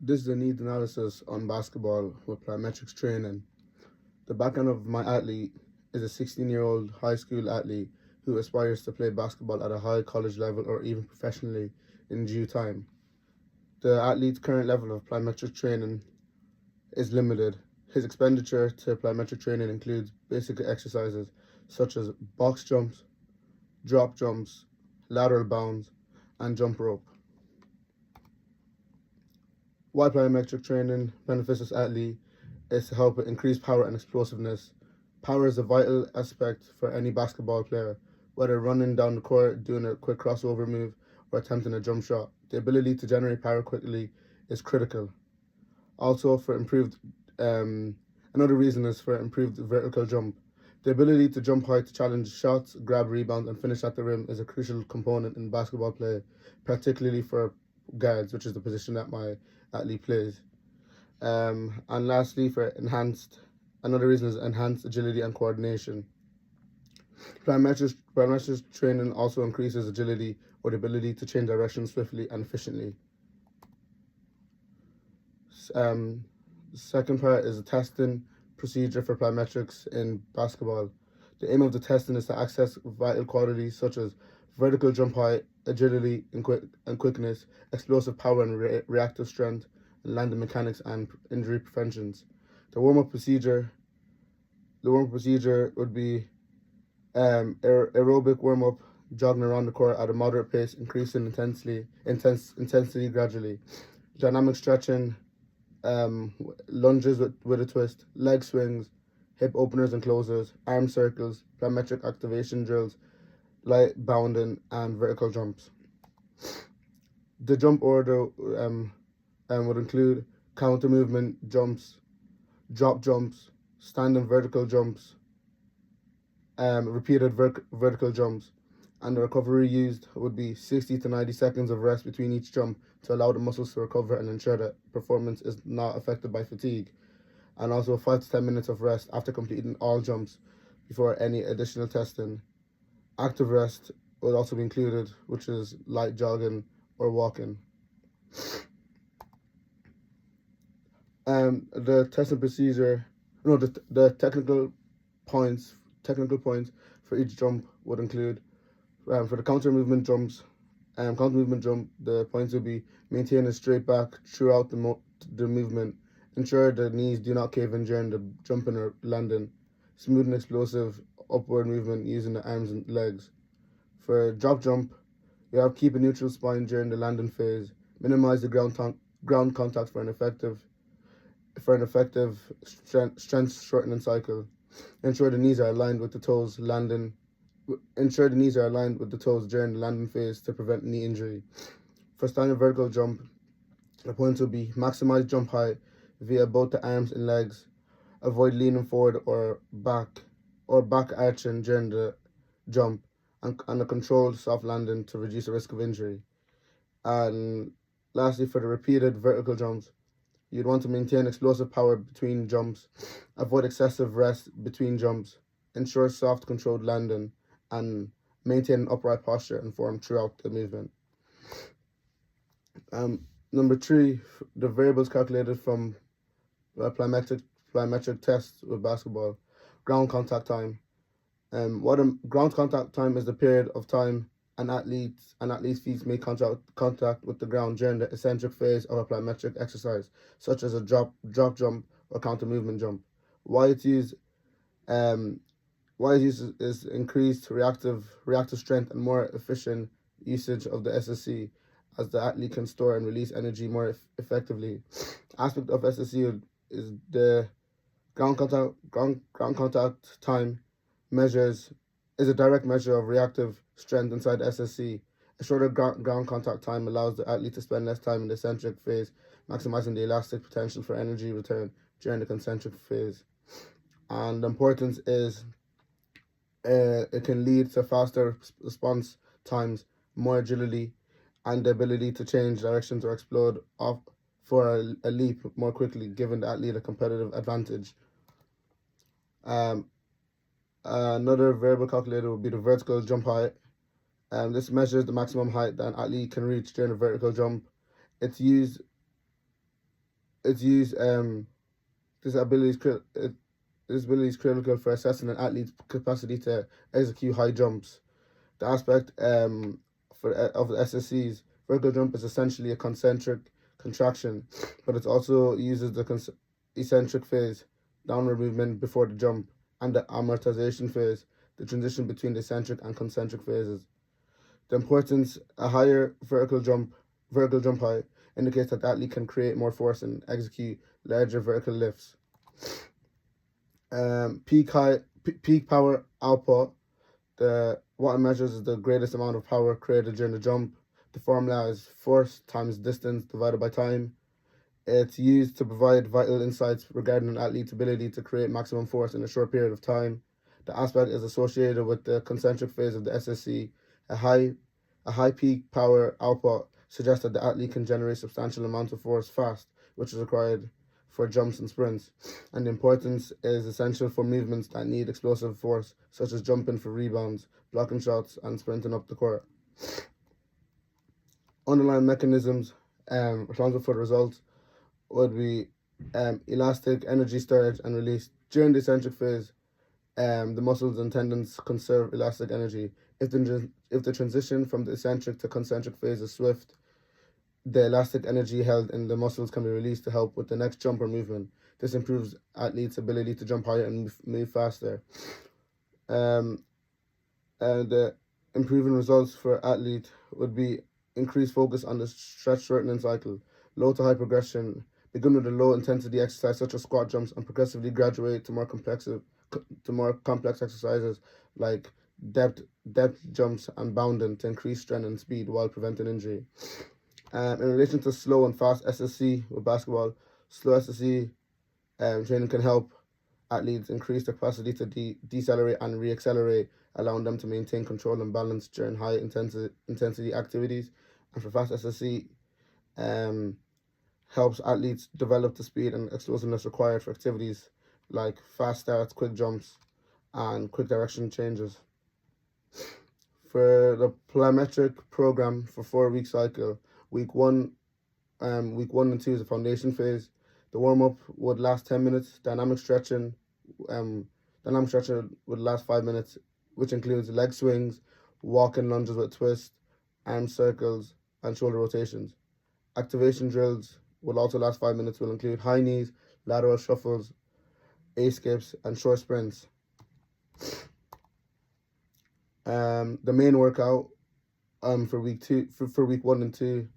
This is a needs analysis on basketball with plyometrics training. The background of my athlete is a 16-year-old high school athlete who aspires to play basketball at a high college level or even professionally in due time. The athlete's current level of plyometric training is limited. His expenditure to plyometric training includes basic exercises such as box jumps, drop jumps, lateral bounds, and jump rope. Why plyometric training benefits this athlete is to help with increase power and explosiveness. Power is a vital aspect for any basketball player, whether running down the court, doing a quick crossover move, or attempting a jump shot. The ability to generate power quickly is critical. Also, for improved, another reason is for improved vertical jump. The ability to jump high to challenge shots, grab rebounds, and finish at the rim is a crucial component in basketball play, particularly for guards, which is the position that my athlete plays. And lastly, for another reason is enhanced agility and coordination. Plyometrics training also increases agility or the ability to change direction swiftly and efficiently. Um, the second part is the testing procedure for plyometrics in basketball. The aim of the testing is to access vital qualities such as vertical jump height, agility and quickness, explosive power and reactive strength, and landing mechanics and injury preventions. The warm-up procedure, the warm-up procedure would be aerobic warm-up, jogging around the court at a moderate pace, increasing intensity gradually. Dynamic stretching, lunges with a twist, leg swings, hip openers and closers, arm circles, plyometric activation drills, light bounding, and vertical jumps. The jump order would include counter movement jumps, drop jumps, standing vertical jumps, repeated vertical jumps, and the recovery used would be 60 to 90 seconds of rest between each jump to allow the muscles to recover and ensure that performance is not affected by fatigue, and also 5 to 10 minutes of rest after completing all jumps before any additional testing. Active rest would also be included, which is light jogging or walking. The testing procedure, no, the technical points for each jump would include for the counter movement jump, the points will be maintain a straight back throughout the movement, ensure the knees do not cave in during the jumping or landing, smooth and explosive upward movement using the arms and legs. For drop jump, you have keep a neutral spine during the landing phase, minimize the ground contact for an effective strength shortening cycle. Ensure the knees are aligned with the toes landing Ensure the knees are aligned with the toes during the landing phase to prevent knee injury. For standing vertical jump, the points will be maximize jump height via both the arms and legs, avoid leaning forward or back arching during the jump, and a controlled soft landing to reduce the risk of injury. And lastly, for the repeated vertical jumps, you'd want to maintain explosive power between jumps, avoid excessive rest between jumps, ensure soft controlled landing, and maintain an upright posture and form throughout the movement. Number three, the variables calculated from plyometric tests with basketball. Ground contact time. Ground contact time is the period of time an athlete's feet make contact with the ground during the eccentric phase of a plyometric exercise, such as a drop jump or counter movement jump. Why it's used um, why its use is increased reactive strength and more efficient usage of the SSC, as the athlete can store and release energy more effectively. Aspect of SSC is the ground contact time measures is a direct measure of reactive strength inside the SSC. A shorter ground contact time allows the athlete to spend less time in the eccentric phase, maximizing the elastic potential for energy return during the concentric phase. And the importance is it can lead to faster response times, more agility, and the ability to change directions or explode off for a leap more quickly, giving the athlete a competitive advantage. Um, Another variable calculator would be the vertical jump height. This measures the maximum height that an athlete can reach during a vertical jump. It's used It's used. This ability is this ability is critical for assessing an athlete's capacity to execute high jumps. The aspect of the SSCs, vertical jump is essentially a concentric contraction, but it also uses the eccentric phase, downward movement before the jump, and the amortization phase, the transition between the eccentric and concentric phases. The importance: a higher vertical jump height indicates that the athlete can create more force and execute larger vertical lifts. Peak power output. What it measures is the greatest amount of power created during the jump. The formula is force times distance divided by time. It's used to provide vital insights regarding an athlete's ability to create maximum force in a short period of time. The aspect is associated with the concentric phase of the SSC. A high peak power output suggests that the athlete can generate substantial amounts of force fast, which is required for jumps and sprints, and the importance is essential for movements that need explosive force, such as jumping for rebounds, blocking shots, and sprinting up the court. Underlying mechanisms responsible for the results would be elastic energy storage and release. During the eccentric phase, the muscles and tendons conserve elastic energy. If the transition from the eccentric to concentric phase is swift, the elastic energy held in the muscles can be released to help with the next jump or movement. This improves athletes' ability to jump higher and move faster. And the improving results for athlete would be increased focus on the stretch shortening cycle, low to high progression, begin with a low intensity exercise such as squat jumps and progressively graduate to more complex exercises like depth jumps and bounding to increase strength and speed while preventing injury. In relation to slow and fast SSC with basketball, slow SSC training can help athletes increase their capacity to decelerate and reaccelerate, allowing them to maintain control and balance during high intensity activities. And for fast SSC, helps athletes develop the speed and explosiveness required for activities like fast starts, quick jumps, and quick direction changes. For the plyometric program for 4-week cycle, week one and 2 is the foundation phase. The warm-up would last 10 minutes. Dynamic stretching would last 5 minutes, which includes leg swings, walking lunges with twist, arm circles, and shoulder rotations. Activation drills will also last 5 minutes, will include high knees, lateral shuffles, A-skips, and short sprints. The main workout for week 1 and 2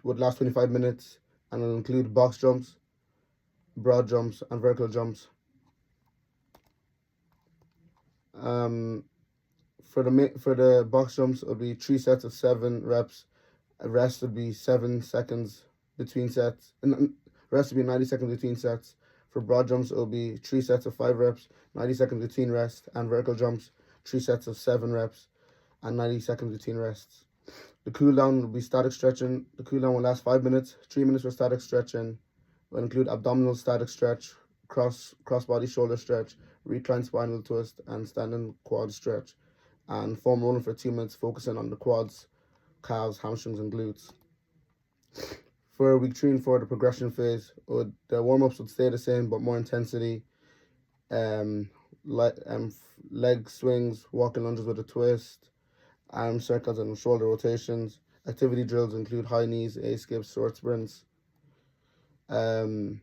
would last 25 minutes and will include box jumps, broad jumps, and vertical jumps. For the box jumps, it would be 3 sets of 7 reps. A rest would be 7 seconds between sets. And rest would be 90 seconds between sets. For broad jumps, it will be 3 sets of 5 reps, 90 seconds between rests, and vertical jumps, 3 sets of 7 reps, and 90 seconds between rests. The cool down will be static stretching. The cool down will last 5 minutes. 3 minutes for static stretching. Will include abdominal static stretch, cross body shoulder stretch, recline spinal twist, and standing quad stretch. And foam rolling for 2 minutes, focusing on the quads, calves, hamstrings, and glutes. For week 3 and 4, the progression phase, the warm-ups would stay the same, but more intensity. Leg swings, walking lunges with a twist, arm circles, and shoulder rotations. Activity drills include high knees, A-skips, short sprints. The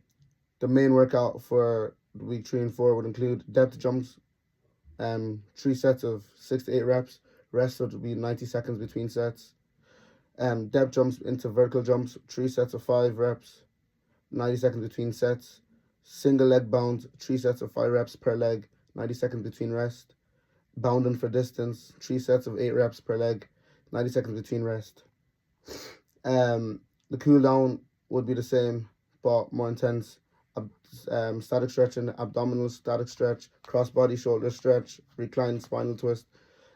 main workout for week 3 and 4 would include depth jumps, 3 sets of 6 to 8 reps. Rest would be 90 seconds between sets. Depth jumps into vertical jumps, 3 sets of 5 reps, 90 seconds between sets. Single leg bounds, 3 sets of 5 reps per leg, 90 seconds between rest. Bounding for distance, 3 sets of 8 reps per leg, 90 seconds between rest. The cool down would be the same, but more intense. Static stretching, abdominal static stretch, cross body shoulder stretch, reclined spinal twist,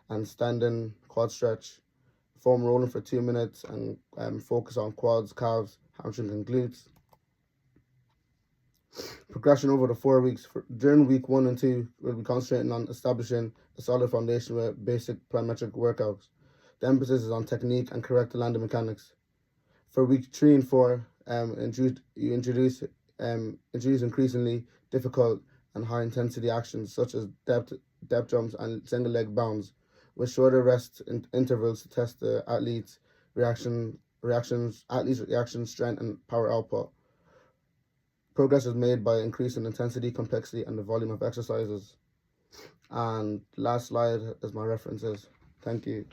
and standing quad stretch. Foam rolling for 2 minutes and focus on quads, calves, hamstrings, and glutes. Progression over the 4 weeks. During week 1 and 2, we'll be concentrating on establishing a solid foundation with basic plyometric workouts. The emphasis is on technique and correct landing mechanics. For week 3 and 4, introduce increasingly difficult and high intensity actions such as depth jumps and single leg bounds, with shorter rest intervals to test the athletes' reaction strength and power output. Progress is made by increasing intensity, complexity, and the volume of exercises. And last slide is my references. Thank you.